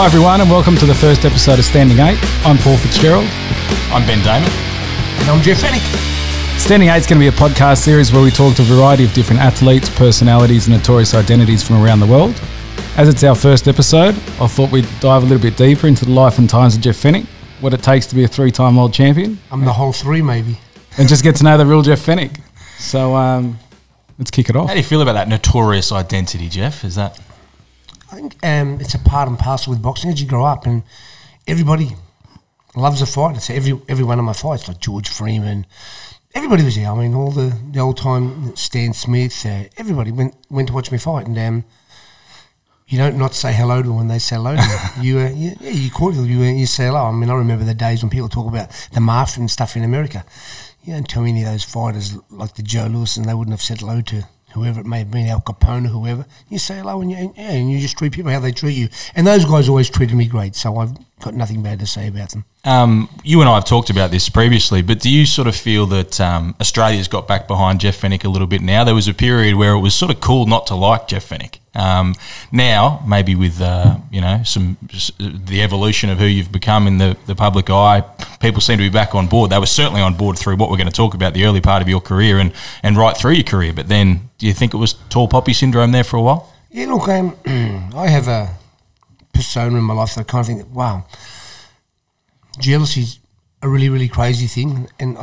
Hi everyone and welcome to the first episode of Standing 8. I'm Paul Fitzgerald. I'm Ben Damon. And I'm Jeff Fenech. Standing 8 is going to be a podcast series where we talk to a variety of different athletes, personalities and notorious identities from around the world. As it's our first episode, I thought we'd dive a little bit deeper into the life and times of Jeff Fenech, what it takes to be a three-time world champion. I'm the whole three maybe. And just get to know the real Jeff Fenech. So let's kick it off. How do you feel about that notorious identity, Jeff? Is that... I think it's a part and parcel with boxing as you grow up, and everybody loves a fight. It's every one of my fights, like George Freeman. Everybody was there. I mean, all the old time Stan Smith. Everybody went to watch me fight, and you don't not say hello to them when they say hello to you. You cordial. You say hello. I mean, I remember the days when people talk about the mafia and stuff in America. You don't tell me any of those fighters like the Joe Louis, and they wouldn't have said hello to whoever it may have been, Al Capone or whoever. You say hello and you just treat people how they treat you. And those guys always treated me great, so I've got nothing bad to say about them. You and I have talked about this previously, but do you sort of feel that Australia's got back behind Jeff Fenech a little bit now? There was a period where it was sort of cool not to like Jeff Fenech. Now, maybe with the evolution of who you've become in the public eye, people seem to be back on board. They were certainly on board through what we're going to talk about, the early part of your career and right through your career. But then, do you think it was tall poppy syndrome there for a while? Yeah, look, I have a persona in my life that I kind of think that, wow, jealousy's a really, really crazy thing. And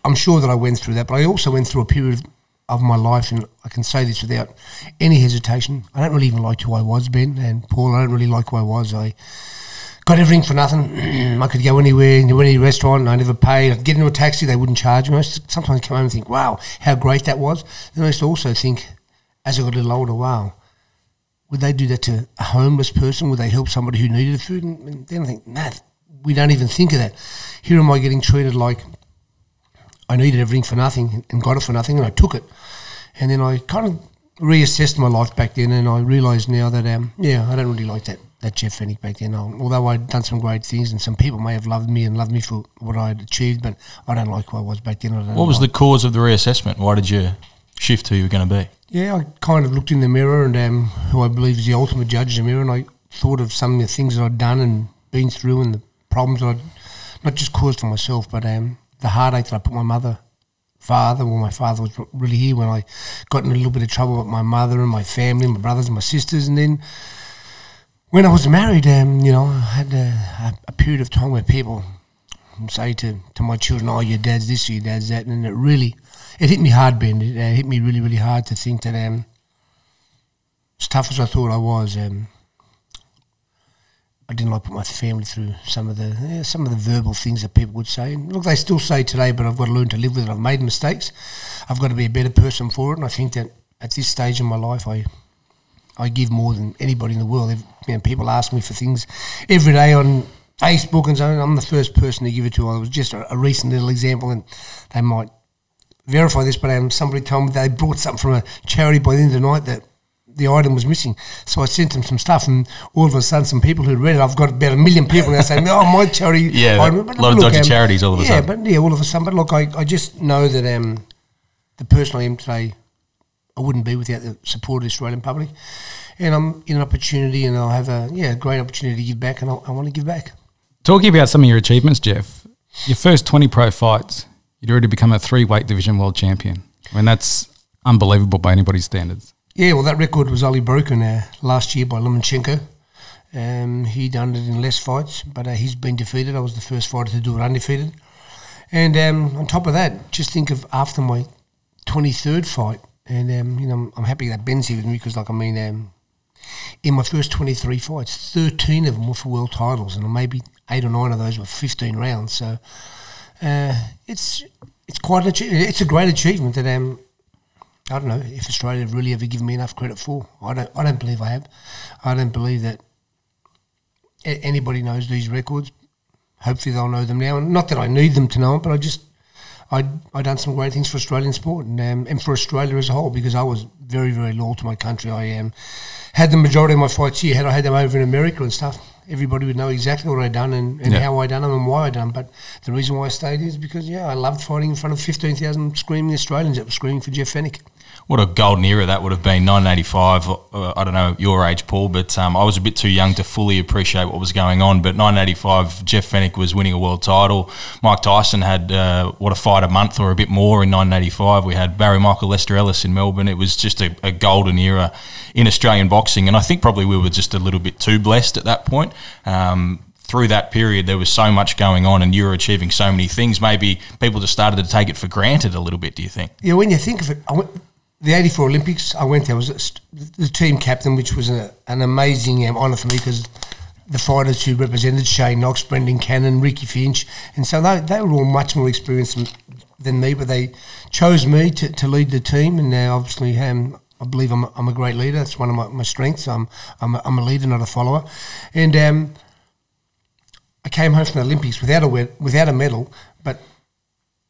I'm sure that I went through that, but I also went through a period of my life, and I can say this without any hesitation. I don't really even like who I was, Ben and Paul. I don't really like who I was. I got everything for nothing. I could go anywhere, into any restaurant, I never paid. I'd get into a taxi, they wouldn't charge me. I used to sometimes come home and think, wow, how great that was. Then I used to also think, as I got a little older, wow, would they do that to a homeless person? Would they help somebody who needed food? And then I think, nah, we don't even think of that. Here am I getting treated like I needed everything for nothing and got it for nothing, and I took it. And then I kind of reassessed my life back then, and I realised now that, I don't really like that Jeff Fenech back then. Although I'd done some great things, and some people may have loved me for what I'd achieved, but I don't like who I was back then. What was the cause of the reassessment? Why did you shift who you were going to be? Yeah, I kind of looked in the mirror, and who I believe is the ultimate judge in the mirror, and I thought of some of the things that I'd done and been through, and the problems that I'd not just caused for myself, but the heartache that I put my father was really here when I got in a little bit of trouble with my mother and my family, my brothers and my sisters. And then when I was married, I had a period of time where people say to my children, oh, your dad's this or your dad's that. And it hit me hard, Ben. It hit me really, really hard to think that as tough as I thought I was, I didn't like to put my family through some of the verbal things that people would say. And look, they still say today, but I've got to learn to live with it. I've made mistakes. I've got to be a better person for it. And I think that at this stage in my life, I give more than anybody in the world. People ask me for things every day on Facebook and so on. I'm the first person to give it to. I was just a recent little example, and they might verify this, but somebody told me they brought something from a charity by the end of the night that the item was missing. So I sent them some stuff, and all of a sudden some people who read it, I've got about 1 million people now saying, oh, my charity. Yeah, item. A lot of dodgy charities all of a sudden. All of a sudden. But look, I just know that the person I am today, I wouldn't be without the support of the Australian public. And I'm in an opportunity, and I'll have a great opportunity to give back, and I want to give back. Talking about some of your achievements, Jeff, your first 20 pro fights, you'd already become a 3-weight division world champion. I mean, that's unbelievable by anybody's standards. Yeah, well, that record was only broken last year by Lomachenko. He done it in less fights, but he's been defeated. I was the first fighter to do it undefeated. And on top of that, just think of after my 23rd fight, and I'm happy that Ben's here with me because, in my first 23 fights, 13 of them were for world titles, and maybe 8 or 9 of those were 15 rounds. So it's quite it's a great achievement that I don't know if Australia have really ever given me enough credit for. I don't believe I have. I don't believe that anybody knows these records. Hopefully they'll know them now. And not that I need them to know it, but I done some great things for Australian sport and for Australia as a whole, because I was very, very loyal to my country. I had the majority of my fights here. Had I had them over in America and stuff, everybody would know exactly what I'd done and how I done them and why I done them. But the reason why I stayed is because, I loved fighting in front of 15,000 screaming Australians that were screaming for Jeff Fenech. What a golden era that would have been, 1985. I don't know your age, Paul, but I was a bit too young to fully appreciate what was going on. But 1985, Jeff Fenech was winning a world title. Mike Tyson had, a fight a month or a bit more in 1985. We had Barry Michael Lester Ellis in Melbourne. It was just a golden era in Australian boxing. And I think probably we were just a little bit too blessed at that point. Through that period, there was so much going on and you were achieving so many things. Maybe people just started to take it for granted a little bit, do you think? Yeah, when you think of it, the 84 Olympics, I went there, I was the team captain, which was an amazing honour for me because the fighters who represented Shane Knox, Brendan Cannon, Ricky Finch, and so they were all much more experienced than me, but they chose me to lead the team, and now obviously I believe I'm a great leader. That's one of my strengths. I'm a leader, not a follower. And I came home from the Olympics without a medal, but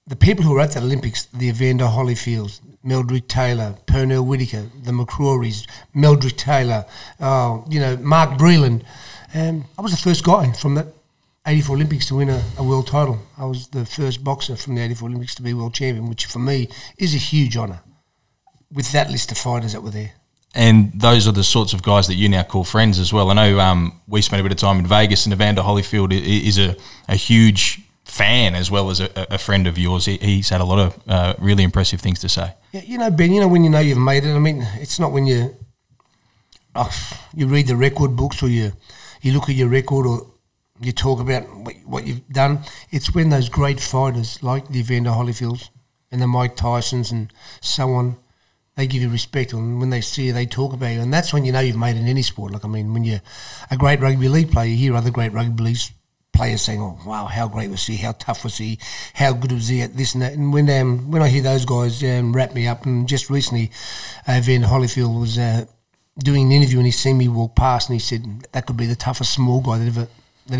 the people who were at the Olympics, the Evander Holyfields, Meldrick Taylor, Pernell Whitaker, the McCrorys, Meldrick Taylor, Mark Breland. I was the first guy from the 84 Olympics to win a world title. I was the first boxer from the 84 Olympics to be world champion, which for me is a huge honour with that list of fighters that were there. And those are the sorts of guys that you now call friends as well. I know we spent a bit of time in Vegas, and Evander Holyfield is a huge fan as well as a friend of yours. He's had a lot of really impressive things to say. Yeah, Ben, when you know you've made it, I mean, it's not when you read the record books or you look at your record or you talk about what you've done. It's when those great fighters like the Evander Holyfields and the Mike Tysons and so on, they give you respect, and when they see you, they talk about you, and that's when you know you've made it in any sport. Like, I mean, when you're a great rugby league player, you hear other great rugby league players saying, "Oh, wow, how great was he? How tough was he? How good was he at this and that?" And when I hear those guys wrap me up, and just recently, Evander Holyfield was doing an interview, and he seen me walk past, and he said that could be the toughest small guy that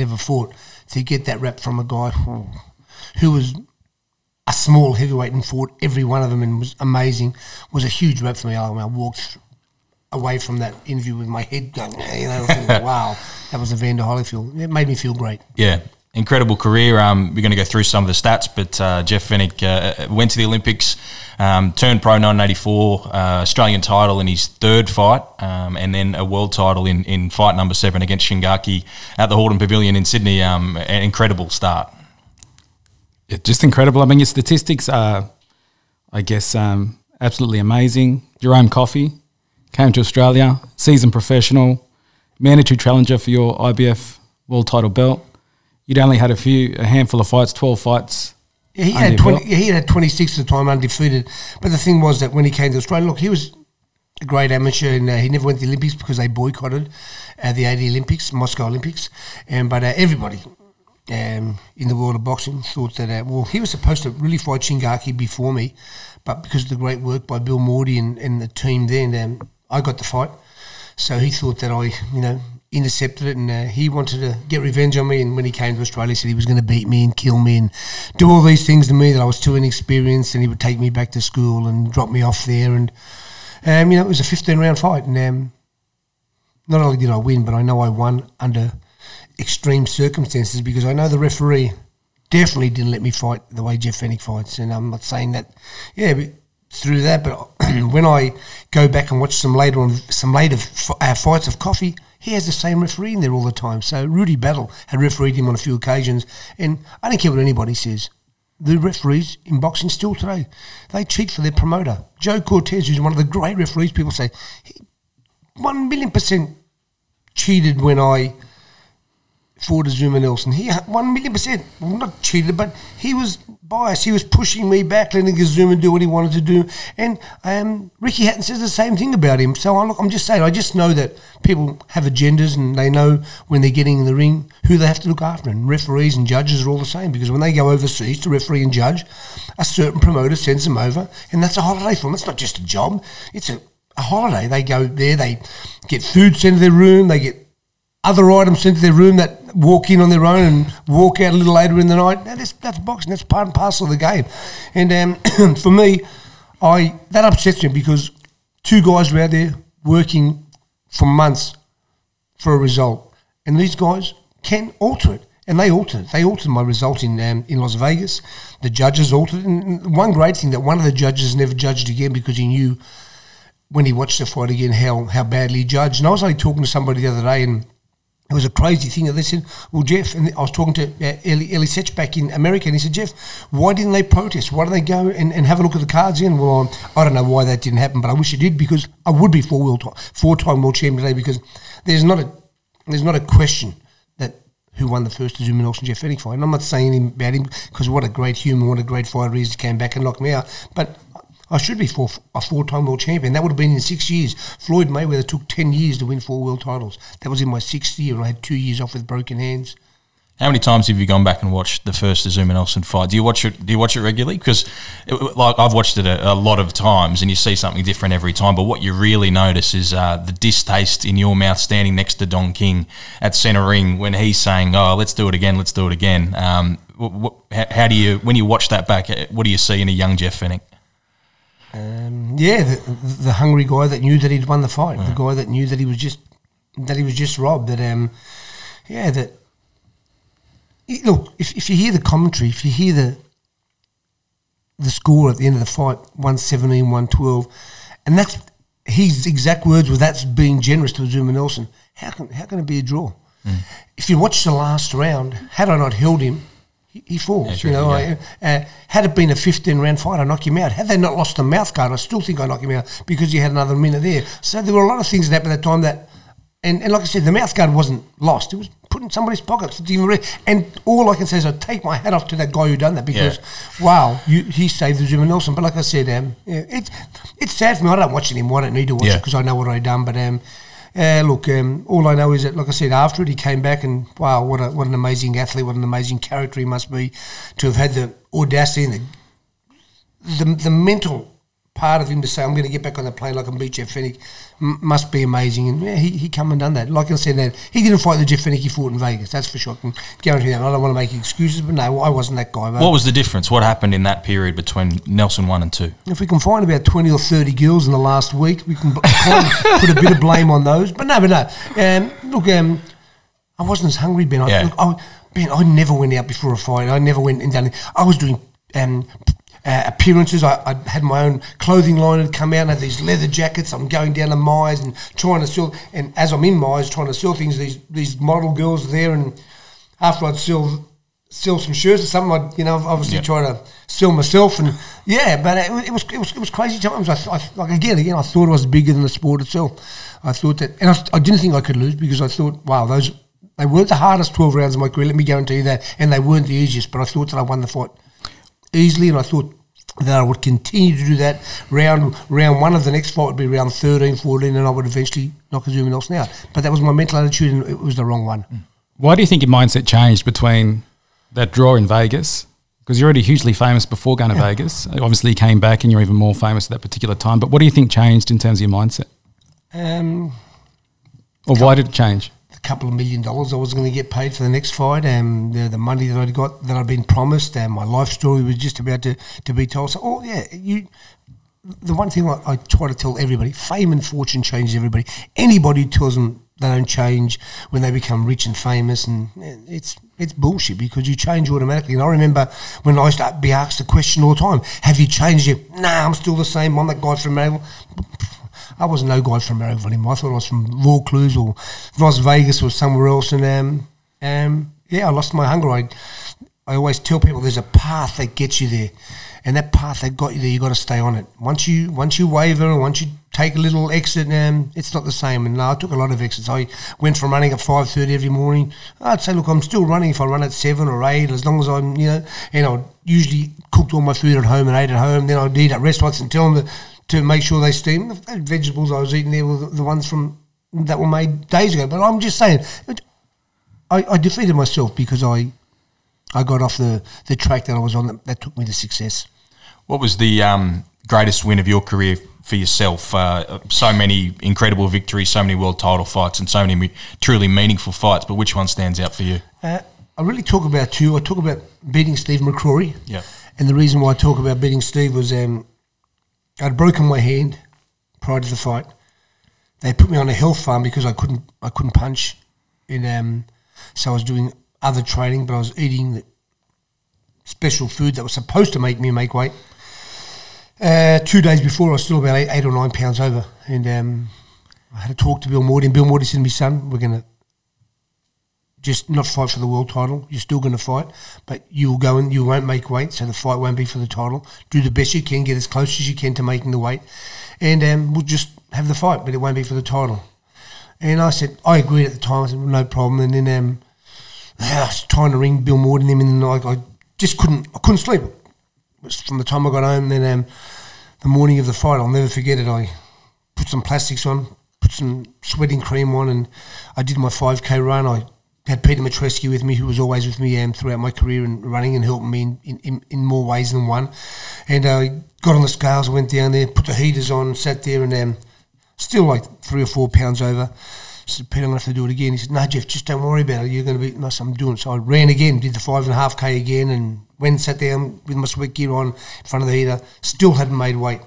ever fought. To get that rap from a guy who was a small heavyweight and fought every one of them and was amazing, was a huge rep for me. I walked away from that interview with my head going, thinking, wow, that was Evander Holyfield. It made me feel great. Yeah, incredible career. We're going to go through some of the stats, but Jeff Fenech went to the Olympics, turned pro 1984, Australian title in his third fight, and then a world title in fight number 7 against Shingaki at the Hordern Pavilion in Sydney. An incredible start. Yeah, just incredible. I mean, your statistics are, I guess, absolutely amazing. Jerome Coffey came to Australia, seasoned professional, mandatory challenger for your IBF world title belt. You'd only had a handful of fights, 12 fights. Yeah, he had 26 at the time, undefeated. But the thing was that when he came to Australia, look, he was a great amateur, and he never went to the Olympics because they boycotted the 80 Olympics, Moscow Olympics. But everybody in the world of boxing thought that, he was supposed to really fight Shingaki before me, but because of the great work by Bill Mordy and the team then, I got the fight. So he thought that I, intercepted it, and he wanted to get revenge on me. And when he came to Australia, he said he was going to beat me and kill me and do all these things to me, that I was too inexperienced, and he would take me back to school and drop me off there. And, it was a 15-round fight. And not only did I win, but I know I won under extreme circumstances, because I know the referee definitely didn't let me fight the way Jeff Fenech fights. And I'm not saying that, but through that, but when I go back and watch some later fights of Coffey, he has the same referee in there all the time. So Rudy Battle had refereed him on a few occasions, and I don't care what anybody says. The referees in boxing still today, they cheat for their promoter. Joe Cortez, who's one of the great referees, people say, he 1,000,000% cheated when I fought Azuma Nelson. He 1,000,000%, well, not cheated, but he was biased. He was pushing me back, letting Azuma do what he wanted to do. And Ricky Hatton says the same thing about him. So I'm just saying, I just know that people have agendas, and they know when they're getting in the ring who they have to look after. And referees and judges are all the same, because when they go overseas to referee and judge, a certain promoter sends them over, and that's a holiday for them. It's not just a job. It's a holiday. They go there, they get food sent to their room, they get other items sent to their room, that walk in on their own and walk out a little later in the night. Now, that's boxing. That's part and parcel of the game. And for me, that upsets me, because two guys were out there working for months for a result, and these guys can alter it. And they altered it. They altered my result in Las Vegas. The judges altered it. And one great thing, that one of the judges never judged again because he knew when he watched the fight again how badly he judged. And I was only talking to somebody the other day, and it was a crazy thing that they said, well, Jeff, and I was talking to Eli Setch back in America, and he said, Jeff, why didn't they protest? Why didn't they go and have a look at the cards again? Well, I don't know why that didn't happen, but I wish it did, because I would be four-time world champion today, because there's not a question that who won the first Azuma Nelson Jeff Fenech fight. And I'm not saying anything about him, because what a great human, what a great fighter he is. He came back and knocked me out. But I should be a four-time world champion. That would have been in 6 years. Floyd Mayweather took 10 years to win 4 world titles. That was in my 6th year, and I had 2 years off with broken hands. How many times have you gone back and watched the first Azuma Nelson fight? Do you watch it regularly? Because I've watched it a lot of times, and you see something different every time. But what you really notice is the distaste in your mouth standing next to Don King at centre ring when he's saying, "Oh, let's do it again, let's do it again." How do you, when you watch that back, what do you see in a young Jeff Fenech? The hungry guy that knew that he'd won the fight, the guy that knew that he was just robbed. Look, if you hear the commentary, if you hear the score at the end of the fight, 117, 112, and that's his exact words were, that's being generous to Azuma Nelson. How can it be a draw? If you watch the last round, had I not held him, he falls. Had it been a 15-round fight, I knock him out. Had they not lost the mouth guard, I still think I knock him out, because he had another minute there. So there were a lot of things that happened at that time that, and like I said, the mouth guard wasn't lost. It was put in somebody's pocket. And all I can say is I take my hat off to that guy who done that, because, wow, he saved the Azuma Nelson. But like I said, it's sad for me. I don't watch it anymore. I don't need to watch it, because I know what I done. But all I know is that, like I said, after it, he came back, and wow, what an amazing athlete, what an amazing character he must be to have had the audacity and the mental part of him to say, I'm going to get back on the plane like I'm beat Jeff Fenech, must be amazing. And he come and done that. Like I said, he didn't fight the Jeff Fenech he fought in Vegas. That's for sure. I can guarantee that. I don't want to make excuses, but no, I wasn't that guy. What was the difference? What happened in that period between Nelson 1 and 2? If we can find about 20 or 30 girls in the last week, we can put a bit of blame on those. But no. Look, I wasn't as hungry, Ben. I never went out before a fight. I never went and done it. I was doing appearances. I had my own clothing line had come out and had these leather jackets. I'm going down to Myers and trying to sell, and as I'm in Myers trying to sell things, these model girls are there, and after I'd sell some shirts or something, I'd obviously try to sell myself, and but it was crazy times. I thought I was bigger than the sport itself. I thought that, and I didn't think I could lose, because I thought, wow, they weren't the hardest 12 rounds of my career, let me guarantee you that, and they weren't the easiest, but I thought that I won the fight easily, and I thought that I would continue to do that. Round 1 of the next fight would be round 13, 14, and I would eventually knock Azuma Nelson out. But that was my mental attitude, and it was the wrong one. Why do you think your mindset changed between that draw in Vegas? Because you're already hugely famous before going to Vegas. Obviously, you came back and you're even more famous at that particular time. But what do you think changed in terms of your mindset? Or why did it change? Couple of $1 million I was going to get paid for the next fight, and the money that I'd got, that I'd been promised, and my life story was just about to be told. So, the one thing I try to tell everybody, fame and fortune changes everybody. Anybody who tells them they don't change when they become rich and famous, and it's bullshit, because you change automatically. And I remember when I used to be asked the question all the time, have you changed yet? Nah, I'm still the same. I'm that guy from America. I was no guy from America anymore. I thought I was from Vaucluse or Las Vegas or somewhere else. And I lost my hunger. I always tell people there's a path that gets you there, and that path that got you there, you got to stay on it. Once you waver, or once you take a little exit, it's not the same. And I took a lot of exits. I went from running at 5:30 every morning. I'd say, look, I'm still running if I run at 7 or 8, as long as I'm, and I usually cooked all my food at home and ate at home. Then I'd eat at restaurants and tell them to make sure they steam. The vegetables I was eating there were the ones that were made days ago. But I'm just saying, I defeated myself, because I got off the track that I was on that took me to success. What was the greatest win of your career for yourself? So many incredible victories, so many world title fights, and so many truly meaningful fights, but which one stands out for you? I really talk about two. I talk about beating Steve McCrory. Yeah. And the reason why I talk about beating Steve was I'd broken my hand prior to the fight. They put me on a health farm because I couldn't punch. So I was doing other training, but I was eating the special food that was supposed to make me make weight. 2 days before, I was still about 8 or 9 pounds over, and I had a talk to Bill Morty, and Bill Morty said to me, son, we're going to just not fight for the world title. You're still going to fight, but you will go and you won't make weight, so the fight won't be for the title. Do the best you can, get as close as you can to making the weight, and we'll just have the fight, but it won't be for the title. And I said, I agreed at the time. I said, no problem. And then I was trying to ring Bill Morty and him in the night. I just couldn't sleep. It was from the time I got home. Then the morning of the fight, I'll never forget it. I put some plastics on, put some sweating cream on, and I did my 5K run. I had Peter Matrescu with me, who was always with me throughout my career and running and helping me in more ways than one. And I got on the scales, I went down there, put the heaters on, sat there, and still like 3 or 4 pounds over. I said, Peter, I'm going to have to do it again. He said, no, Jeff, just don't worry about it. You're going to be, no, I'm doing it. So I ran again, did the 5.5K again, and went and sat down with my sweat gear on in front of the heater. Still hadn't made weight.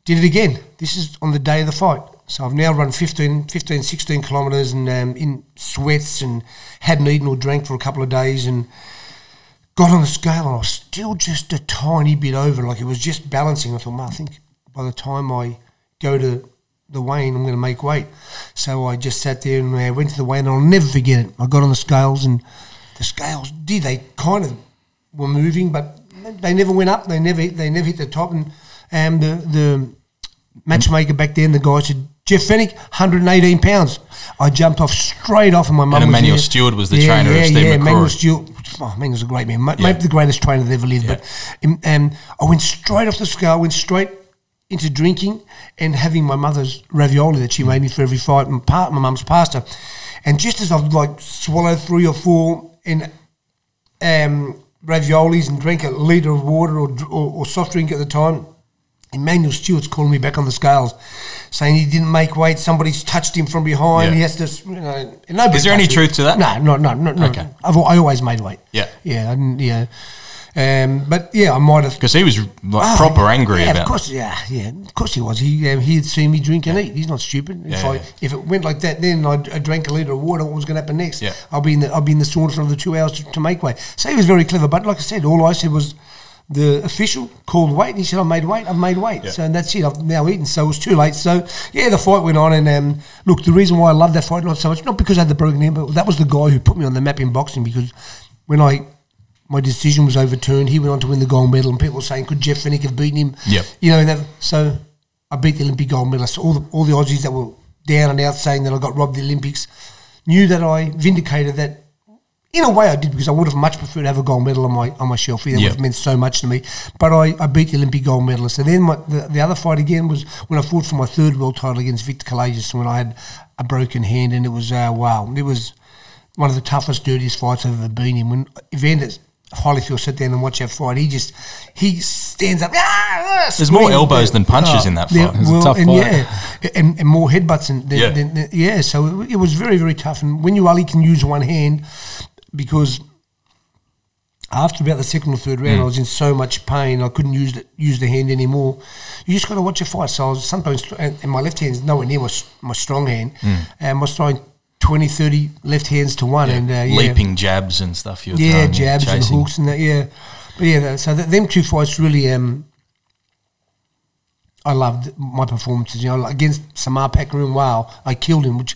Did it again. This is on the day of the fight. So I've now run 16 kilometres and in sweats and hadn't eaten or drank for a couple of days, and got on the scale and I was still just a tiny bit over. Like it was just balancing. I thought, well, I think by the time I go to the weigh-in, I'm going to make weight. So I just sat there and I went to the weigh-in, and I'll never forget it. I got on the scales, and the scales they kind of were moving, but they never went up. They never hit the top. And the matchmaker back then, the guy said, Jeff Fenech, 118 pounds. I jumped off straight off, and my mum was Emmanuel Stewart was the trainer of Steve McCrory. Emmanuel Stewart. Oh, Emmanuel's a great man. Maybe the greatest trainer that ever lived. Yeah. But I went straight off the scale, went straight into drinking and having my mother's ravioli that she made me for every fight, and my mum's pasta. And just as I've like swallowed 3 or 4 in raviolis and drank a litre of water or soft drink at the time, Emmanuel Stewart's calling me back on the scales, saying he didn't make weight. Somebody's touched him from behind. Yeah. He has to, Is there any truth to that? No. Okay. I always made weight. Yeah. Yeah. I didn't, yeah. But yeah, I might have, because he was like proper angry about. Of course, of course he was. He had seen me drink and eat. He's not stupid. If it went like that, then I drank a litre of water. What was going to happen next? Yeah. I'll be in the sauna for another 2 hours to make weight. So he was very clever. But like I said, all I said was, the official called weight, and he said, I've made weight. Yeah. So that's it. I've now eaten, so it was too late. So, yeah, the fight went on, and look, the reason why I love that fight not so much, not because I had the broken hand, but that was the guy who put me on the map in boxing, because when my decision was overturned, he went on to win the gold medal, and people were saying, could Jeff Fenech have beaten him? Yep. So I beat the Olympic gold medalist. All the Aussies that were down and out saying that I got robbed the Olympics knew that I vindicated that. In a way I did, because I would have much preferred to have a gold medal on my shelf. That would have meant so much to me. But I beat the Olympic gold medalist. And then the other fight again was when I fought for my 3rd world title against Victor Callejas, when I had a broken hand, and it was, wow, it was one of the toughest, dirtiest fights I've ever been in. When Evander Holyfield sat down and watched that fight, he stands up. There's more elbows than punches in that fight. It was a tough fight. And more headbutts. So it was very, very tough. And when you only can use one hand, because after about the 2nd or 3rd round, I was in so much pain, I couldn't use the hand anymore. You just got to watch your fight. So I was sometimes, and my left hand's nowhere near my strong hand, and I was throwing 20, 30 left hands to one. And leaping jabs and stuff. You were throwing, jabs and hooks and that, But so them 2 fights really, I loved my performances. Against Samar Pakarum, wow, I killed him, which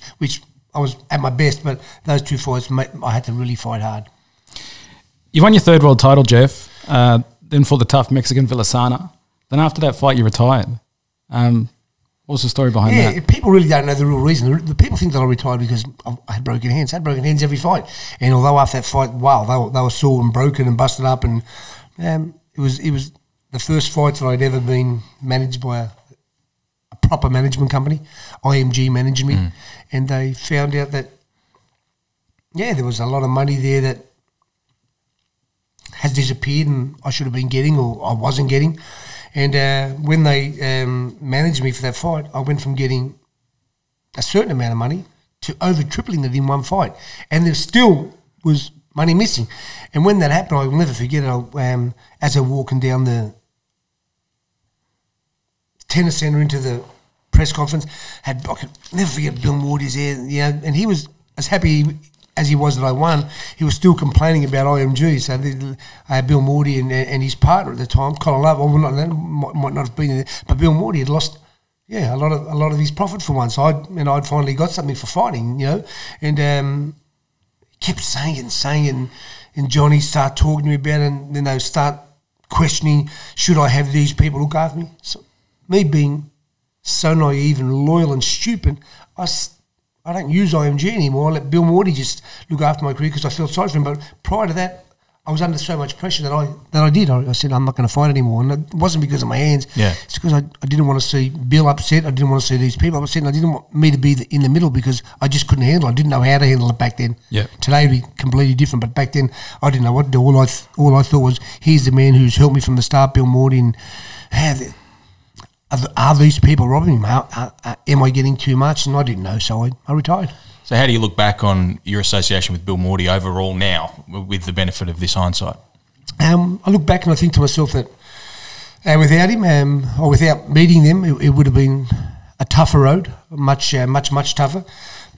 I was at my best, but those 2 fights, I had to really fight hard. You won your 3rd world title, Jeff, then fought the tough Mexican Villasana. Then after that fight, you retired. What was the story behind that? Yeah, people really don't know the real reason. The people think that I retired because I had broken hands. I had broken hands every fight. And although after that fight, wow, they were sore and broken and busted up. And it was the first fight that I'd ever been managed by a proper management company. IMG managed me. And they found out that, there was a lot of money there that has disappeared and I should have been getting, or I wasn't getting. And when they managed me for that fight, I went from getting a certain amount of money to over tripling it in one fight. And there still was money missing. And when that happened, I will never forget it. As I was walking down the tennis centre into the press conference, I can never forget Bill Morty's there, and he was as happy as he was that I won, he was still complaining about IMG. So Bill Morty and his partner at the time, Colin Love, might not have been there, but Bill Morty had lost, a lot of his profit for once. I'd finally got something for fighting, and kept saying it, and Johnny started talking to me about it, and then they start questioning, should I have these people look after me? So, me being so naive and loyal and stupid, I don't use IMG anymore. I let Bill Morty just look after my career because I felt sorry for him. But prior to that, I was under so much pressure that I did. I said, I'm not going to fight anymore. And it wasn't because of my hands. Yeah. It's because I didn't want to see Bill upset. I didn't want to see these people upset. And I didn't want me to be in the middle because I just couldn't handle it. I didn't know how to handle it back then. Yeah. Today would be completely different. But back then, I didn't know what to do. All I thought was, here's the man who's helped me from the start, Bill Morty, and are these people robbing him? Am I getting too much? And I didn't know, so I retired. So how do you look back on your association with Bill Morty overall now with the benefit of this hindsight? I look back and I think to myself that without him or without meeting them, it would have been a tougher road, much tougher.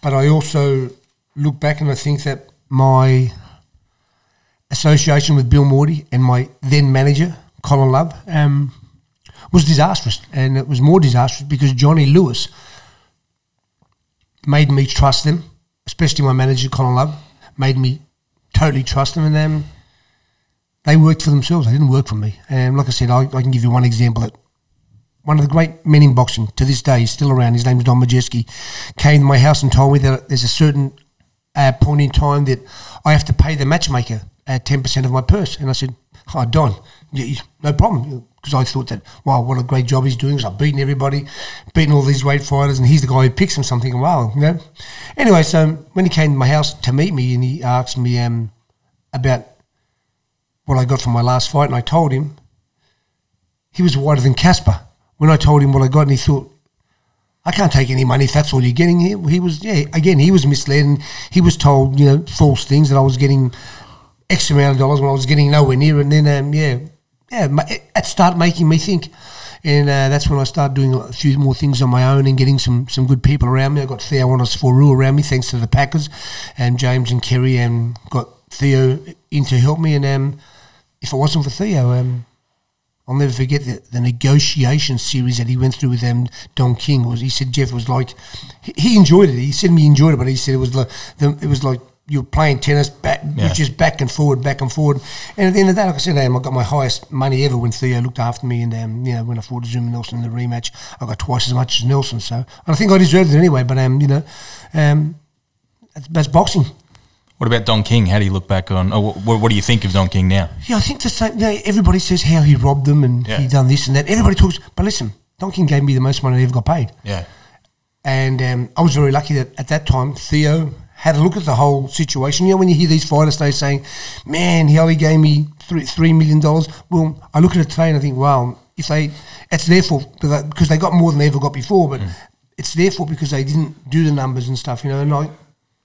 But I also look back and I think that my association with Bill Morty and my then manager, Colin Love, was disastrous. And it was more disastrous because Johnny Lewis made me trust them, especially my manager, Colin Love, made me totally trust them. And they worked for themselves. They didn't work for me. And like I said, I can give you one example. That one of the great men in boxing to this day, he's still around, his name's Don Majeski, came to my house and told me that there's a certain point in time that I have to pay the matchmaker 10% of my purse. And I said, Don, no problem. Because I thought that, wow, what a great job he's doing. So I've beaten everybody, beaten all these great fighters, and he's the guy who picks them. So I'm thinking, wow, Anyway, so when he came to my house to meet me and he asked me about what I got from my last fight, and I told him, he was whiter than Casper. When I told him what I got, and he thought, I can't take any money if that's all you're getting here. He was, he was misled, and he was told, false things, that I was getting X amount of dollars when I was getting nowhere near it. And then, it started making me think. And that's when I started doing a few more things on my own and getting some good people around me. I got Theo Onisforu around me, thanks to the Packers, and James and Kerry, and got Theo in to help me. And if it wasn't for Theo, I'll never forget the negotiation series that he went through with Don King. He said Jeff was like, he enjoyed it. He said he enjoyed it, but he said it was like you were playing tennis, just back and forward. And at the end of the day, like I said, I got my highest money ever when Theo looked after me. And when I fought Zuma Nelson in the rematch, I got twice as much as Nelson. So and I think I deserved it anyway. But that's boxing. What about Don King? How do you look back on? What do you think of Don King now? Yeah, I think the same. Everybody says how he robbed them and he done this and that. Everybody talks, but listen, Don King gave me the most money I ever got paid. Yeah, and I was very lucky that at that time Theo had a look at the whole situation. When you hear these fighters saying, "Man, he only gave me $3 million." Well, I look at it today and I think, wow, it's their fault because they got more than they ever got before, but it's their fault because they didn't do the numbers and stuff. And I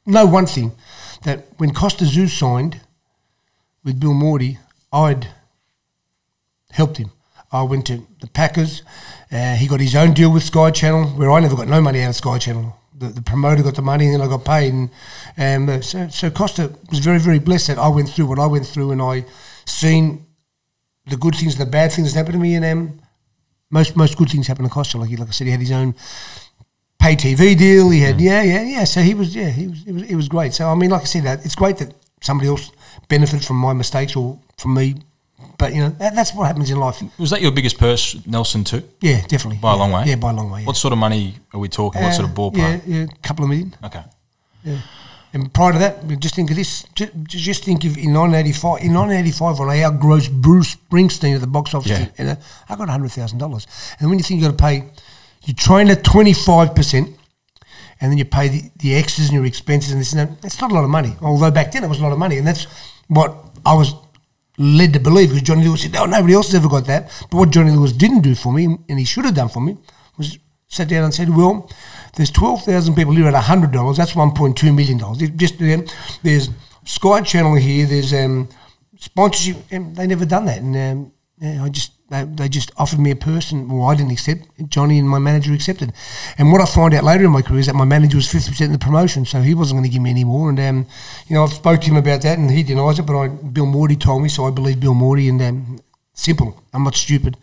know one thing, that when Costa Zeus signed with Bill Morty, I'd helped him. I went to the Packers. He got his own deal with Sky Channel, where I never got no money out of Sky Channel. The promoter got the money, and then I got paid. And so Costa was very, very blessed that I went through what I went through, and I seen the good things and the bad things that happened to me. And most good things happened to Costa. Like I said, he had his own pay TV deal. He had So he was great. So I mean, like I said, it's great that somebody else benefited from my mistakes or from me. But that's what happens in life. Was that your biggest purse, Nelson, too? Yeah, definitely. By a long way. Yeah, by a long way. Yeah. What sort of money are we talking? What sort of ballpark? Yeah, a couple of million. Okay. Yeah. And prior to that, just think of this. Just think of in 1985. In 1985, when I outgrossed Bruce Springsteen at the box office, and I got $100,000. And when you think you got to pay, you train at 25%, and then you pay the extras and your expenses and this and that. It's not a lot of money. Although back then it was a lot of money, and that's what I was led to believe, because Johnny Lewis said, "Oh, nobody else has ever got that." But what Johnny Lewis didn't do for me, and he should have done for me, was sat down and said, "Well, there's 12,000 people here at $100. That's $1.2 million. There's Sky Channel here. There's sponsorship." And they never done that. And they just offered me a person. Well, I didn't accept. Johnny and my manager accepted. And what I find out later in my career is that my manager was 50% of the promotion, so he wasn't going to give me any more. And I've spoke to him about that, and he denies it. But Bill Morty told me, so I believe Bill Morty. And simple. I'm not stupid.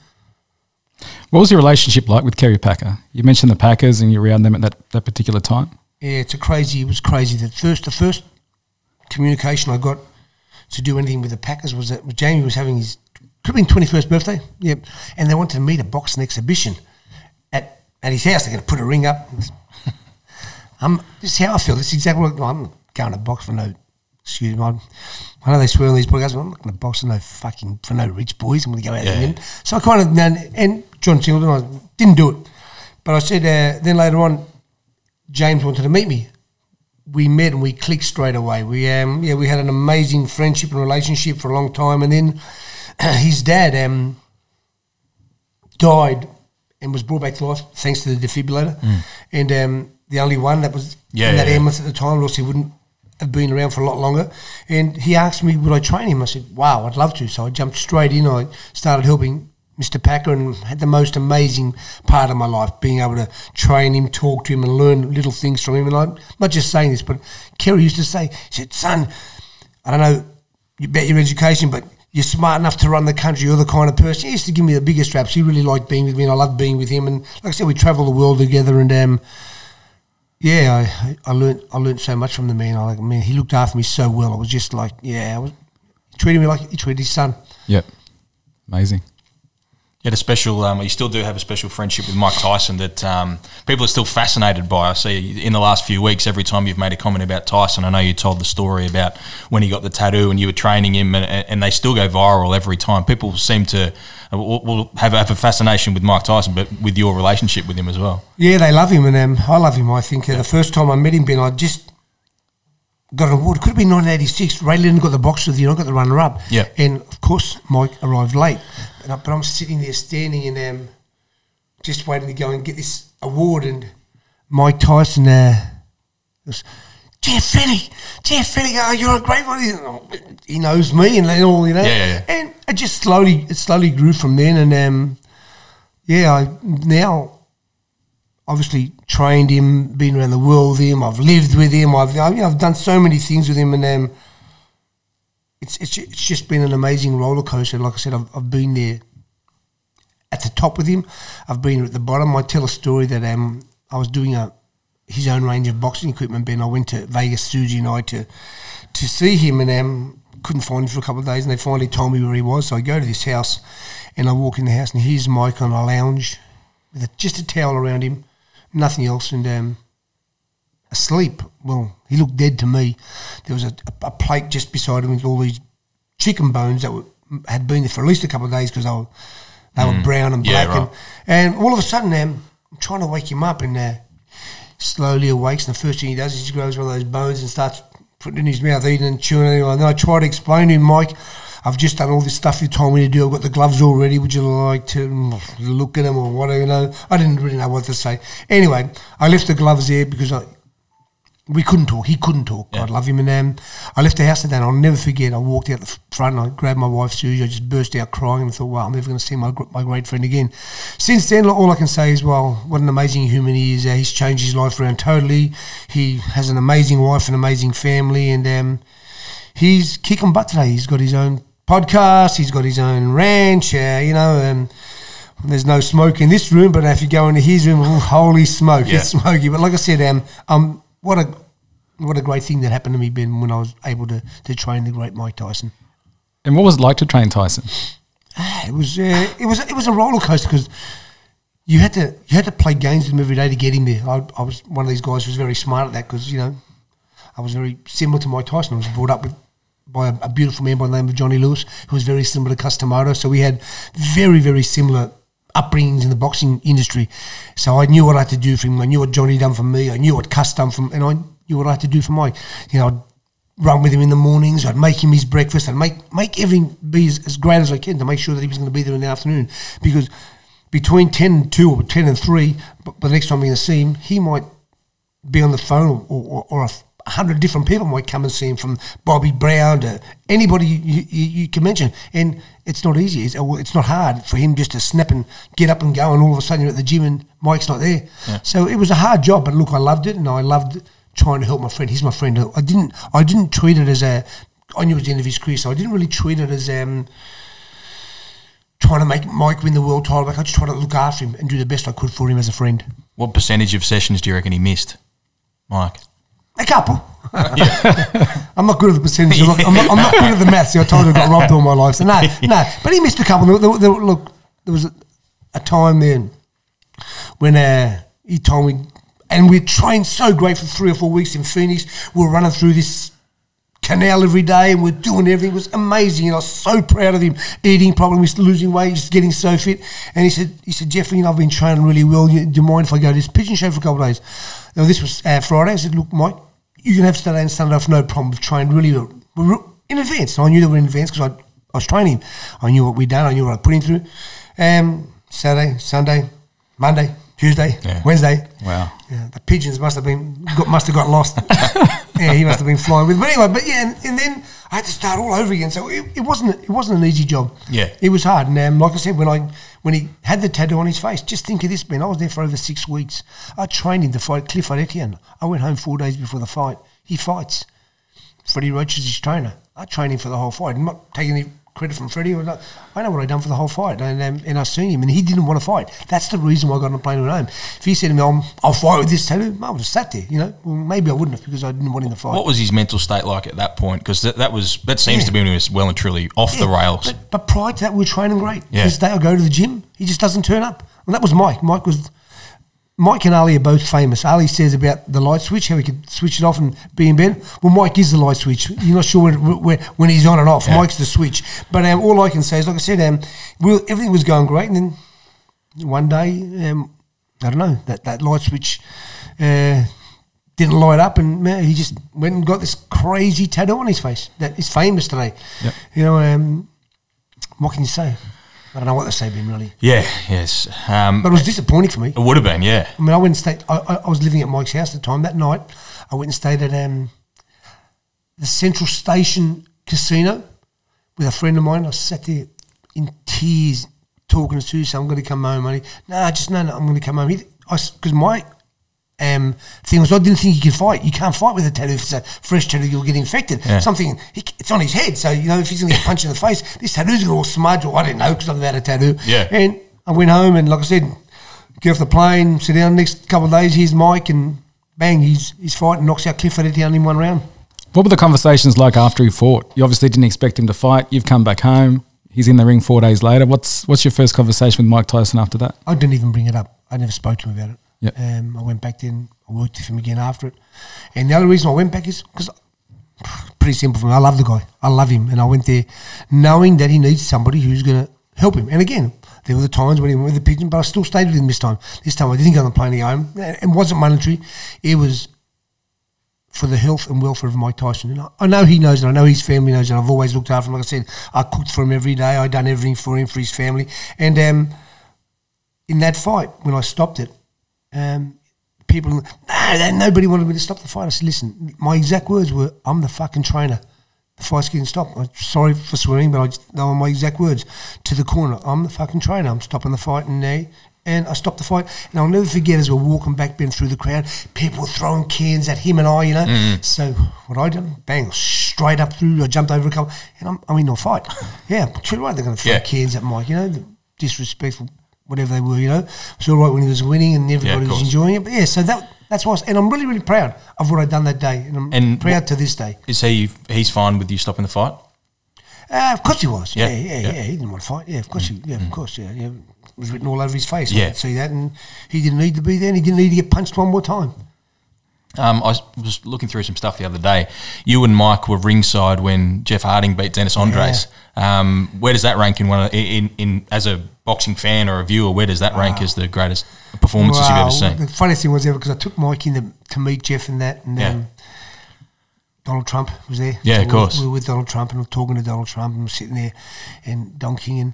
What was your relationship like with Kerry Packer? You mentioned the Packers, and you were around them at that particular time. Yeah, it was crazy. The first communication I got to do anything with the Packers was that Jamie was having his 21st birthday, yep, and they wanted me to box an exhibition at his house. They're going to put a ring up. This is how I feel. This is exactly what I'm not going to box for no. Excuse me. I know they swear on these podcasts, but I'm not going to box for no rich boys. I'm going to go out there and so I kind of and John Singleton, I didn't do it, but I said then later on, James wanted to meet me. We met and we clicked straight away. We had an amazing friendship and relationship for a long time, and then his dad died and was brought back to life thanks to the defibrillator, and the only one that was in that ambulance at the time, or else he wouldn't have been around for a lot longer. And he asked me, would I train him? I said, wow, I'd love to. So I jumped straight in. I started helping Mr. Packer and had the most amazing part of my life, being able to train him, talk to him and learn little things from him. And I'm not just saying this, but Kerry used to say, he said, son, I don't know about your education, but you're smart enough to run the country. You're the kind of person. He used to give me the biggest raps. He really liked being with me, and I loved being with him. And like I said, we travel the world together, and I learned so much from the man. He looked after me so well. I was just like, he treated me like he treated his son. Yep, amazing. You had a special, you still do have a special friendship with Mike Tyson that people are still fascinated by. I see in the last few weeks, every time you've made a comment about Tyson, I know you told the story about when he got the tattoo and you were training him, and they still go viral every time. People seem to will have a fascination with Mike Tyson, but with your relationship with him as well. Yeah, they love him, and I love him. I think the first time I met him, Ben, I just got an award. It could have been 1986. Ray Lennon got the boxer of the year. I got the runner-up. Yeah. And, of course, Mike arrived late. But I'm sitting there standing and just waiting to go and get this award. And Mike Tyson goes, Jeff Fenech, oh, you're a great one. He knows me and all, Yeah. And it just slowly grew from then. And, I now obviously trained him, been around the world with him. I've lived with him. I've done so many things with him, and it's just been an amazing roller coaster. Like I said, I've been there at the top with him. I've been at the bottom. I tell a story that I was doing his own range of boxing equipment. Ben, I went to Vegas, Susie and I, to see him, and couldn't find him for a couple of days, and they finally told me where he was. So I go to this house, and I walk in the house, and here's Mike on a lounge with just a towel around him, nothing else, and asleep. Well, he looked dead to me. There was a plate just beside him with all these chicken bones that had been there for at least a couple of days because they were brown and black. Right. And all of a sudden, I'm trying to wake him up, and slowly awakes, and the first thing he does is he grabs one of those bones and starts putting it in his mouth, eating and chewing it. And then I try to explain to him, Mike, I've just done all this stuff you told me to do. I've got the gloves all ready. Would you like to look at them or whatever? I didn't really know what to say. Anyway, I left the gloves there because we couldn't talk. He couldn't talk. Yeah. I love him. And I left the house that day, and I'll never forget. I walked out the front, and I grabbed my wife, Susie. I just burst out crying and thought, wow, I'm never going to see my great friend again. Since then, all I can say is, well, what an amazing human he is. He's changed his life around totally. He has an amazing wife, an amazing family, and he's kicking butt today. He's got his own podcast. He's got his own ranch, there's no smoke in this room, but if you go into his room, holy smoke, it's smoky. But like I said, what a great thing that happened to me, Ben, when I was able to train the great Mike Tyson. And what was it like to train Tyson? It was a roller coaster because you had to play games with him every day to get him there. I was one of these guys who was very smart at that because I was very similar to Mike Tyson. I was brought up by a beautiful man by the name of Johnny Lewis, who was very similar to Customoto. So we had very, very similar upbringings in the boxing industry. So I knew what I had to do for him. I knew what Johnny done for me. I knew what Cuss done for him, and I knew what I had to do for Mike. I'd run with him in the mornings. I'd make him his breakfast. I'd make everything be as great as I can to make sure that he was going to be there in the afternoon. Because between 10 and 2 or 10 and 3, but the next time I'm going to see him, he might be on the phone or 100 different people might come and see him, from Bobby Brown to anybody you can mention. And it's not easy. It's not hard for him just to snap and get up and go, and all of a sudden you're at the gym and Mike's not there. Yeah. So it was a hard job, but look, I loved it, and I loved trying to help my friend. He's my friend. I didn't treat it as I knew it was the end of his career, so I didn't really treat it as trying to make Mike win the world title back. I just tried to look after him and do the best I could for him as a friend. What percentage of sessions do you reckon he missed, Mike? A couple. I'm not good at the percentage. I'm not good at the maths. I told you I got robbed all my life. So no. But he missed a couple. Look, there was a time then when he told me, and we trained so great for 3 or 4 weeks in Phoenix. We were running through this canal every day, and we're doing everything. It was amazing, and I was so proud of him. Eating properly, losing weight, just getting so fit. And he said, Jeff, I've been training really well. Do you mind if I go to this pigeon show for a couple of days? Now, this was Friday. I said, look, Mike, you can have Saturday and Sunday off, no problem. We've trained really well. We're in advance. I knew that we were in advance because I was training him. I knew what we'd done. I knew what I put him through. Saturday, Sunday, Monday, Tuesday, Wednesday. Wow. Yeah, the pigeons must have got lost. Yeah, he must have been flying with. But anyway, and then I had to start all over again. So it wasn't an easy job. Yeah, it was hard. And like I said, when he had the tattoo on his face, just think of this, man. I was there for over 6 weeks. I trained him to fight Clifford Etienne. I went home 4 days before the fight. He fights. Freddie Roach is his trainer. I trained him for the whole fight. I'm not taking any credit from Freddie. I know what I'd done for the whole fight, and I seen him, and he didn't want to fight. That's the reason why I got on a plane and went home. If he said to me, I'll fight with this tattoo, I would have sat there, Well, maybe I wouldn't have, because I didn't want him to fight. What was his mental state like at that point? Because that seems to be when he was well and truly off the rails. But prior to that, we were training great. Yeah. This day I go to the gym, he just doesn't turn up. And that was Mike. Mike and Ali are both famous. Ali says about the light switch, how he could switch it off and be in bed. Well, Mike is the light switch. You're not sure when he's on and off. Yeah. Mike's the switch. But all I can say is, like I said, everything was going great. And then one day, I don't know, that light switch didn't light up, and he just went and got this crazy tattoo on his face that is famous today. Yep. What can you say? I don't know what to say, Ben, really. Yeah, yes. But it was disappointing for me. It would have been, yeah. I mean, I went and stayed. I was living at Mike's house at the time. That night, I went and stayed at the Central Station Casino with a friend of mine. I sat there in tears talking to Sue, saying, I'm going to come home, honey. No, I'm going to come home. Because my thing was, I didn't think he could fight. You can't fight with a tattoo. If it's a fresh tattoo, you'll get infected. Yeah. It's on his head, so if he's going to get punched in the face, this tattoo's going to all smudge. Or I didn't know, because I've had a tattoo. Yeah. And I went home, and like I said, get off the plane, sit down. Next couple of days, here's Mike, and bang, he's fighting, knocks out Clifford Etienne in 1 round. What were the conversations like after he fought? You obviously didn't expect him to fight. You've come back home. He's in the ring 4 days later. What's your first conversation with Mike Tyson after that? I didn't even bring it up. I never spoke to him about it. Yep. I went back then. I worked with him again after it. And the other reason I went back is because, pretty simple for me, I love the guy. I love him. And I went there knowing that he needs somebody who's going to help him. And again, there were the times when he went with the pigeon, but I still stayed with him this time. This time I didn't go on the plane to go home. It wasn't monetary. It was for the health and welfare of Mike Tyson. And I know he knows it. I know his family knows it. I've always looked after him. Like I said, I cooked for him every day. I done everything for him, for his family. And in that fight, when I stopped it, people, nobody wanted me to stop the fight. I said, listen, my exact words were, I'm the fucking trainer. The fight's getting stopped. I'm sorry for swearing, but they were my exact words to the corner. I'm the fucking trainer. I'm stopping the fight. And I stopped the fight. And I'll never forget, as we're walking back, Ben, through the crowd, people were throwing cans at him and I, Mm-hmm. So what I done, bang, straight up through. I jumped over a couple, and I'm in no fight. Yeah, too right, they're going to throw cans at Mike, disrespectful, whatever they were, It was all right when he was winning and everybody was enjoying it. But yeah, so that's why, and I'm really, really proud of what I'd done that day, and I'm proud to this day. Is he's fine with you stopping the fight? Of course he was. Yeah. He didn't want to fight. Yeah, of course It was written all over his face. I could see that, and he didn't need to be there, and he didn't need to get punched one more time. I was looking through some stuff the other day. You and Mike were ringside when Jeff Harding beat Dennis Andres. Yeah. Where does that rank in as a boxing fan or a viewer? Where does that rank as the greatest performances you've ever seen? The funniest thing was because I took Mike in to meet Jeff and that, and Donald Trump was there. Yeah, so of course. We were with Donald Trump, and we were talking to Donald Trump, and we were sitting there and donking, and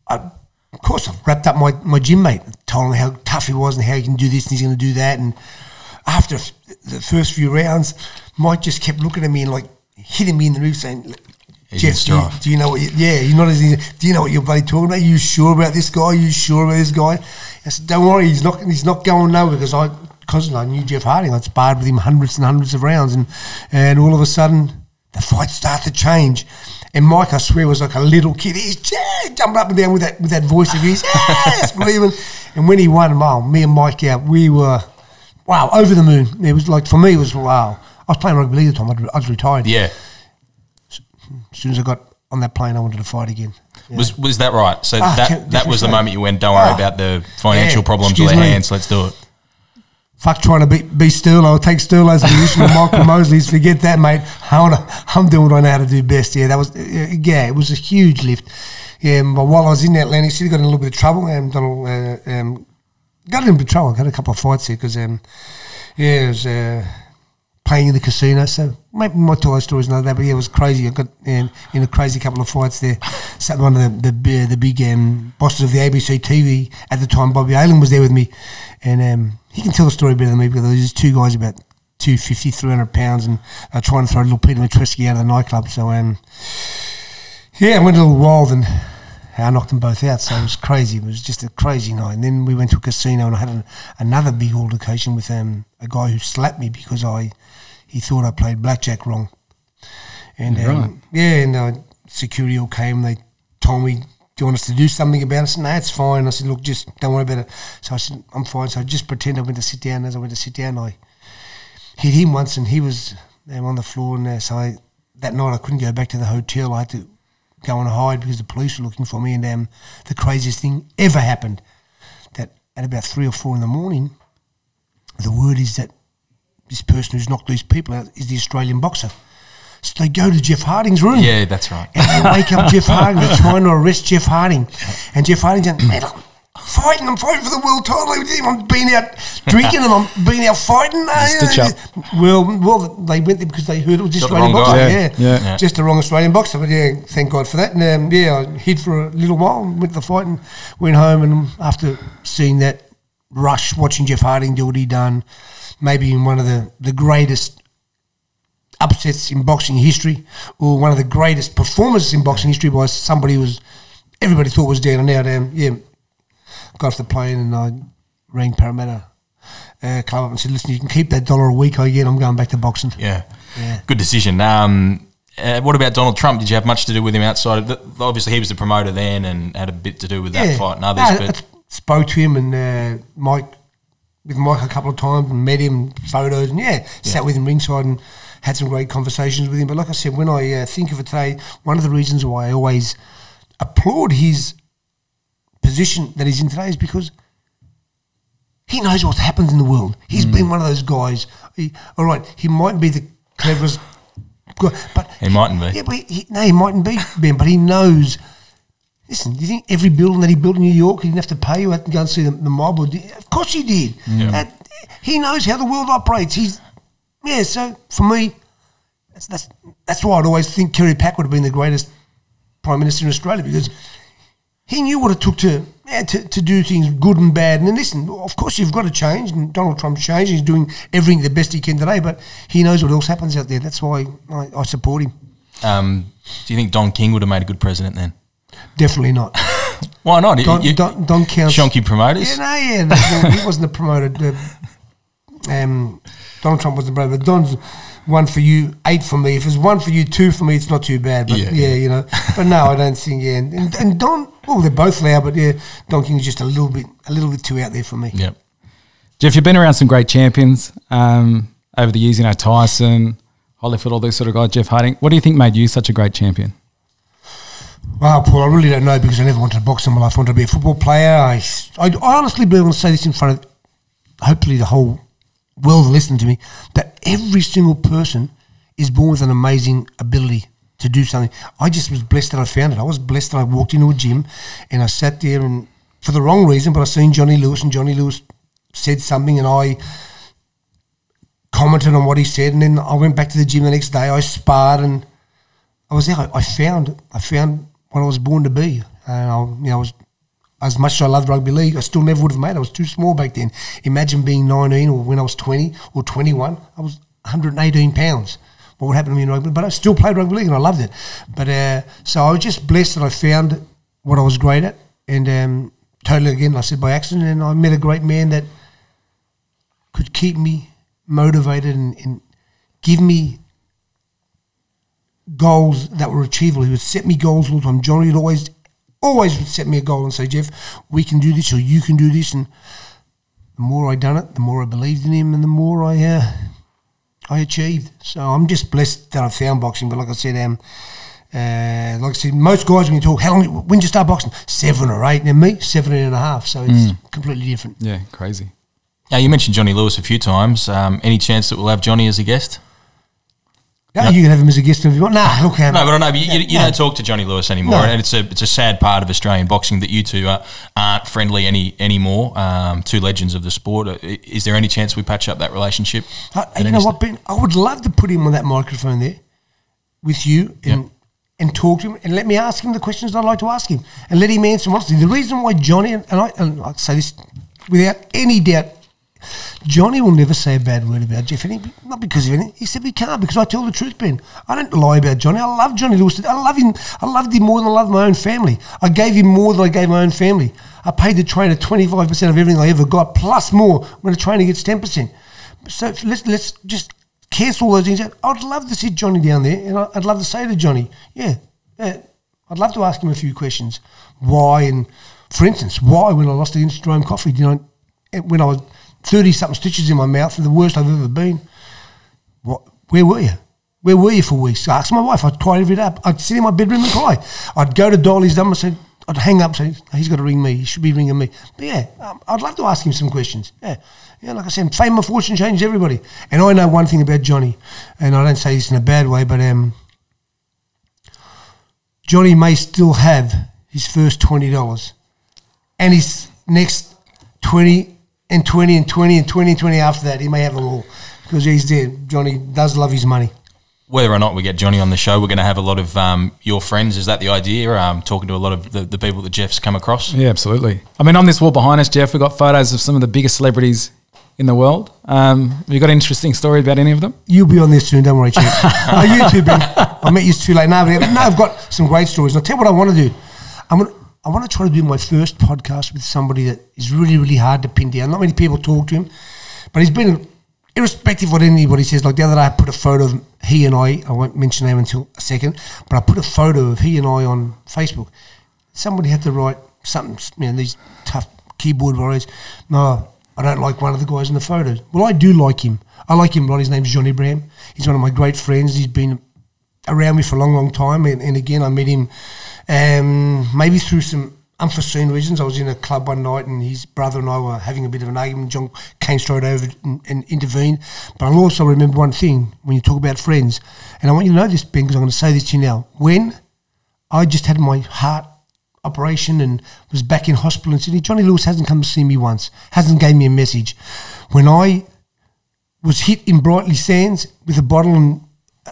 of course I wrapped up my gym mate, told him how tough he was and how he can do this and he's going to do that, and after the first few rounds, Mike just kept looking at me and like hitting me in the ribs saying, Jeff, do you know what? You're not as. Do you know what you're bloody talking about? Are you sure about this guy? Are you sure about this guy? I said, don't worry, he's not going nowhere because I knew Jeff Harding. I'd sparred with him hundreds and hundreds of rounds, and all of a sudden the fight started to change. And Mike, I swear, was like a little kid. He's jumping up and down with that voice of his, screaming. And when he won, me and Mike we were over the moon. It was like, for me, it was wow. I was playing rugby league at the time. I was retired. Yeah. As soon as I got on that plane, I wanted to fight again. Yeah. Was that right? So that was the moment you went, don't worry about the financial problems with their hands, let's do it. Fuck trying to be Sterlo. I'll take Sterlo's position and Michael Mosley's. Forget that, mate. I'm doing what I know how to do best. Yeah, that was it was a huge lift. Yeah, but while I was in Atlantic City, got in a little bit of trouble. Donald got in a little bit of trouble. I had a couple of fights there because it was playing in the casino. So maybe we might tell those stories another day. But yeah, it was crazy. I got in a crazy couple of fights there. Sat one of the big bosses of the ABC TV at the time. Bobby Aylen was there with me, and he can tell the story better than me because there was two guys about 250, 300 pounds, and trying to throw a little Peter Matreski out of the nightclub. So I went a little wild and I knocked them both out. So it was crazy. It was just a crazy night. And then we went to a casino and I had another big altercation with a guy who slapped me because he thought I played blackjack wrong. And security all came. They told me, do you want us to do something about it? I said, no, it's fine. I said, look, just don't worry about it. So I said, I'm fine. So I just pretend I went to sit down. As I went to sit down, I hit him once and he was on the floor. And that night I couldn't go back to the hotel. I had to go and hide because the police were looking for me. And the craziest thing ever happened, that at about 3 or 4 in the morning, the word is that this person who's knocked these people out is the Australian boxer. So they go to Jeff Harding's room. Yeah, that's right. And they wake up Jeff Harding. They're trying to arrest Jeff Harding. And Jeff Harding's saying, man, I'm fighting for the world title. I'm being out drinking and I'm being out fighting. Stitch up. Well, they went there because they heard it was just Australian boxer. Yeah. Just the wrong Australian boxer. But yeah, thank God for that. And I hid for a little while, went to the fight and went home. And after seeing that rush, watching Jeff Harding do what he done, maybe in one of the greatest upsets in boxing history, or one of the greatest performances in boxing history by somebody who everybody thought was down and out. Got off the plane and I rang Parramatta Club up and said, listen, you can keep that $1 a week I get. I'm going back to boxing. Yeah. Good decision. What about Donald Trump? Did you have much to do with him outside of obviously he was the promoter then and had a bit to do with that fight and others. I spoke to him and Mike a couple of times and met him, photos, and sat with him ringside and had some great conversations with him. But like I said, when I think of it today, one of the reasons why I always applaud his position that he's in today is because he knows what happens in the world. He's been one of those guys. He mightn't be the cleverest guy, but he mightn't be. Yeah, but he mightn't be, Ben, but he knows. Listen, do you think every building that he built in New York, he didn't have to pay you to go and see the mob? Of course he did. Yeah. He knows how the world operates. So for me, that's why I'd always think Kerry Pack would have been the greatest Prime Minister in Australia, because he knew what it took to do things good and bad. And then listen, of course you've got to change, and Donald Trump's changing. He's doing everything the best he can today, but he knows what else happens out there. That's why I support him. Do you think Don King would have made a good president then? Definitely not. Why not? Don counts. Shonky promoters? He wasn't the promoter. Donald Trump wasn't the promoter. But Don's 1 for you, 8 for me. If it's 1 for you, 2 for me, it's not too bad. But you know. But no, I don't think. Yeah, and Don. Well, they're both loud, but Don King is just a little bit too out there for me. Yep. Jeff, you've been around some great champions over the years. You know, Tyson, Holyfield, all these sort of guys. Jeff Harding. What do you think made you such a great champion? Well, Paul, I really don't know, because I never wanted to box in my life. I wanted to be a football player. I honestly believe, I want to say this in front of hopefully the whole world listening to me, that every single person is born with an amazing ability to do something. I just was blessed that I found it. I was blessed that I walked into a gym and I sat there, and for the wrong reason, but I seen Johnny Lewis, and Johnny Lewis said something and I commented on what he said, and then I went back to the gym the next day. I sparred and I was there. I found what I was born to be. And I was as much as I loved rugby league, I still never would have made it. I was too small back then. Imagine being 19 or when I was 20 or 21, I was 118 pounds. What would happen to me in rugby? But I still played rugby league and I loved it. But so I was just blessed that I found what I was great at, and totally, again, I said by accident, and I met a great man that could keep me motivated and give me goals that were achievable. He would set me goals all the time. Johnny would always would set me a goal and say, Jeff, we can do this, or you can do this. And the more I done it, the more I believed in him, and the more I achieved. So I'm just blessed that I found boxing. But like I said, most guys, when you talk, when did you start boxing? 7 or 8, and me, 17 and a half. So it's completely different. Yeah, crazy. Now, you mentioned Johnny Lewis a few times. Any chance that we'll have Johnny as a guest? Yeah, you can have him as a guest if you want. Nah, look, no, but I know you don't talk to Johnny Lewis anymore, and it's a sad part of Australian boxing that you two aren't friendly anymore. Two legends of the sport. Is there any chance we patch up that relationship? You know what, Ben? I would love to put him on that microphone there with you and talk to him and let me ask him the questions I'd like to ask him and let him answer honestly. The reason why Johnny, and I say this without any doubt, Johnny will never say a bad word about Jeff Fenech, not because of anything. He said we can't, because I tell the truth, Ben. I don't lie about Johnny. I love Johnny Lewis. I love him. I loved him more than I loved my own family. I gave him more than I gave my own family. I paid the trainer 25% of everything I ever got, plus more when a trainer gets 10%. So let's just cancel all those things out. I'd love to see Johnny down there, and I'd love to say to Johnny, I'd love to ask him a few questions. Why, and for instance, why when I lost against Jerome Coffey, when I was 30-something stitches in my mouth, the worst I've ever been. Where were you? Where were you for weeks? I asked my wife. I'd cry every day. I'd sit in my bedroom and cry. I'd go to dial his number and say, I'd hang up and say, he's got to ring me. He should be ringing me. But I'd love to ask him some questions. Like I said, fame and fortune changes everybody. And I know one thing about Johnny, and I don't say this in a bad way, but Johnny may still have his first $20 and his next 20 and 20 and 20 and 20 and 20 after that. He may have them all because he's there. Johnny does love his money. Whether or not we get Johnny on the show, we're going to have a lot of your friends. Is that the idea? Talking to a lot of the people that Jeff's come across? Yeah, absolutely. I mean, on this wall behind us, Jeff, we've got photos of some of the biggest celebrities in the world. Have you got an interesting story about any of them? You'll be on there soon, don't worry, Chief. You too, Ben. I met you too late. No, I've got some great stories. I'll tell you what I want to do. I want to try to do my first podcast with somebody that is really, really hard to pin down. Not many people talk to him, but he's been, irrespective of what anybody says, like the other day I put a photo of he and I won't mention name until a second, but I put a photo of he and I on Facebook. Somebody had to write something, these tough keyboard warriors. No, I don't like one of the guys in the photos. Well, I do like him. I like him a lot. His name's Johnny Abraham. He's one of my great friends. He's been around me for a long, long time. And again, I met him maybe through some unforeseen reasons. I was in a club one night and his brother and I were having a bit of an argument. John came straight over and intervened. But I'll also remember one thing when you talk about friends, and I want you to know this, Ben, because I'm going to say this to you now. When I just had my heart operation and was back in hospital in Sydney, Johnny Lewis hasn't come to see me once, hasn't gave me a message. When I was hit in Brightly Sands with a bottle and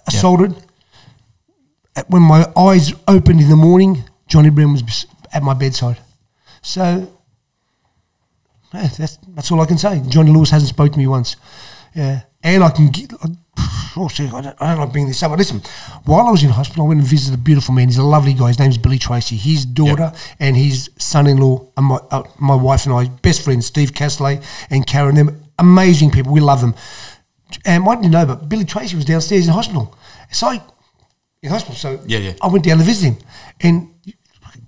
assaulted, when my eyes opened in the morning, Johnny Brown was at my bedside. So that's all I can say. Johnny Lewis hasn't spoken to me once. Yeah, and I can get. I don't like bringing this up, but listen, while I was in hospital, I went and visited a beautiful man. He's a lovely guy. His name's Billy Tracy. His daughter and his son-in-law and my wife and I, best friends, Steve Casley and Karen, them amazing people. We love them. And why didn't you know, but Billy Tracy was downstairs in hospital. So I went down to visit him. And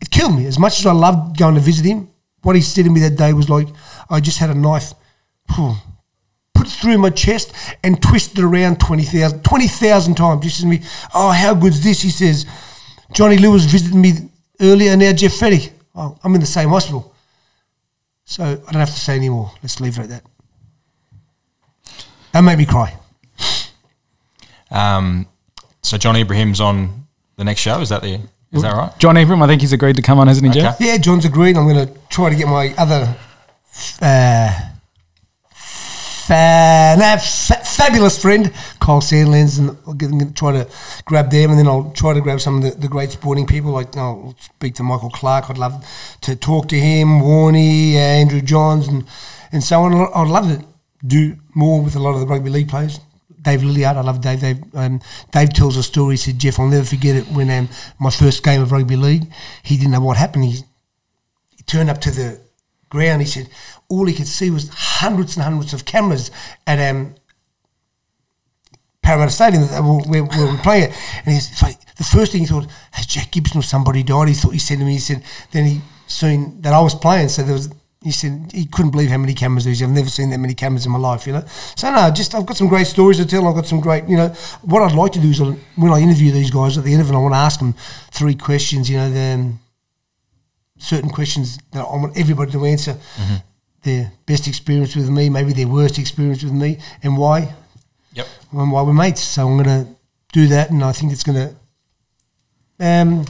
it killed me. As much as I loved going to visit him, what he said to me that day was like, I just had a knife put it through my chest and twisted it around 20,000 times. He says to me, oh, how good's this? He says, Johnny Lewis visited me earlier, now Jeff Fenech. Oh, I'm in the same hospital. So I don't have to say any more. Let's leave it at that. That made me cry. So John Ibrahim's on the next show, is that right? John Ibrahim, I think he's agreed to come on, hasn't he, Jeff? Yeah, John's agreed. I'm going to try to get fabulous friend, Kyle Sandlands, and I'll try to grab them, and then I'll try to grab some of the great sporting people. Like, I'll speak to Michael Clark. I'd love to talk to him, Warney, Andrew Johns, and so on. I'd love to do more with a lot of the rugby league players. Dave Lilliard, I love Dave. Dave tells a story. He said, Jeff, I'll never forget it when my first game of rugby league, he didn't know what happened. He turned up to the ground. He said all he could see was hundreds and hundreds of cameras at Parramatta Stadium where we were playing it. And he's like, the first thing he thought, has Jack Gibson or somebody died? He said to me, then he seen that I was playing, so there was. He said he couldn't believe how many cameras there is. I've never seen that many cameras in my life, you know. So no, I've got some great stories to tell. I've got some great, you know. What I'd like to do is when I interview these guys at the end of it, I want to ask them 3 questions, you know, certain questions that I want everybody to answer. Mm-hmm. Their best experience with me, maybe their worst experience with me, and why. Yep. And why we're mates. So I'm going to do that, and I think it's going to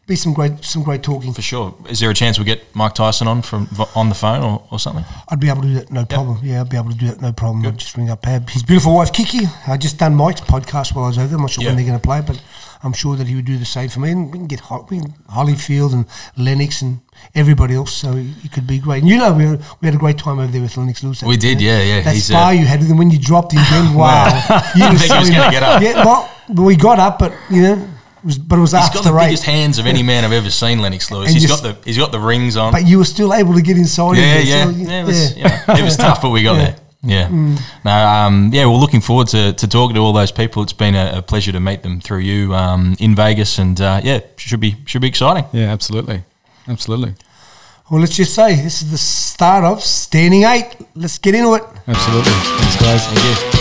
be some great talking. For sure. Is there a chance we'll get Mike Tyson on the phone or something? I'd be able to do that, no problem. Yeah, I'd be able to do that, no problem. I'd just ring up his beautiful wife, Kiki. I just done Mike's podcast while I was over there. I'm not sure when they're going to play, but I'm sure that he would do the same for me. And we can get Hollyfield and Lennox and everybody else, so it could be great. And you know, we had a great time over there with Lennox Lewis. We did, yeah. That spar you had with him when you dropped him, then wow. You didn't think he was going to get up. Yeah, well, we got up, but, you know, but it was after the race. He's got the biggest hands of any man I've ever seen, Lennox Lewis. He's got the rings on. But you were still able to get inside. It was tough, but we got there. Yeah. No. We're looking forward to talking to all those people. It's been a pleasure to meet them through you in Vegas, and should be exciting. Yeah, absolutely. Well, let's just say this is the start of Standing 8. Let's get into it. Absolutely. Thanks, guys. Thank you.